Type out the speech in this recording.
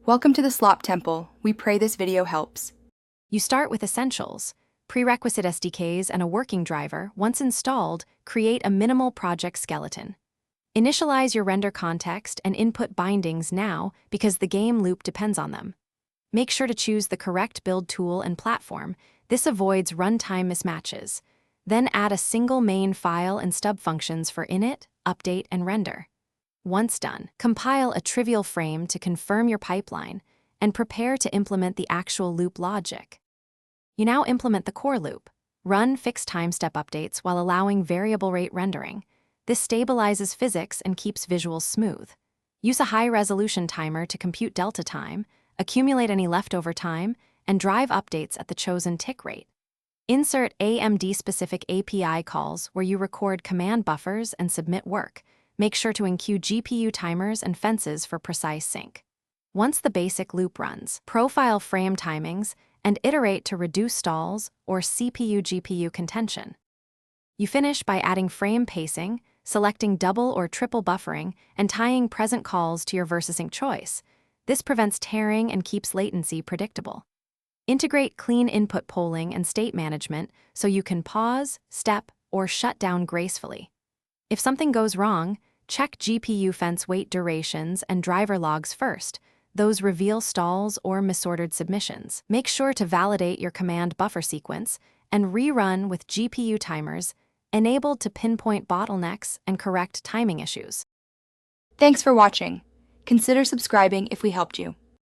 Welcome to the Slop Temple. We pray this video helps. You start with essentials. Prerequisite SDKs and a working driver, once installed, create a minimal project skeleton. Initialize your render context and input bindings now because the game loop depends on them. Make sure to choose the correct build tool and platform. This avoids runtime mismatches. Then add a single main file and stub functions for init, update, and render. Once done, compile a trivial frame to confirm your pipeline and prepare to implement the actual loop logic. You now implement the core loop. Run fixed time step updates while allowing variable rate rendering. This stabilizes physics and keeps visuals smooth. Use a high-resolution timer to compute delta time, accumulate any leftover time, and drive updates at the chosen tick rate. Insert AMD-specific API calls where you record command buffers and submit work. Make sure to include GPU timers and fences for precise sync. Once the basic loop runs, profile frame timings and iterate to reduce stalls or CPU-GPU contention. You finish by adding frame pacing, selecting double or triple buffering, and tying present calls to your VersaSync choice. This prevents tearing and keeps latency predictable. Integrate clean input polling and state management so you can pause, step, or shut down gracefully. If something goes wrong, check GPU fence wait durations and driver logs first. Those reveal stalls or misordered submissions. Make sure to validate your command buffer sequence and rerun with GPU timers enabled to pinpoint bottlenecks and correct timing issues. Thanks for watching. Consider subscribing if we helped you.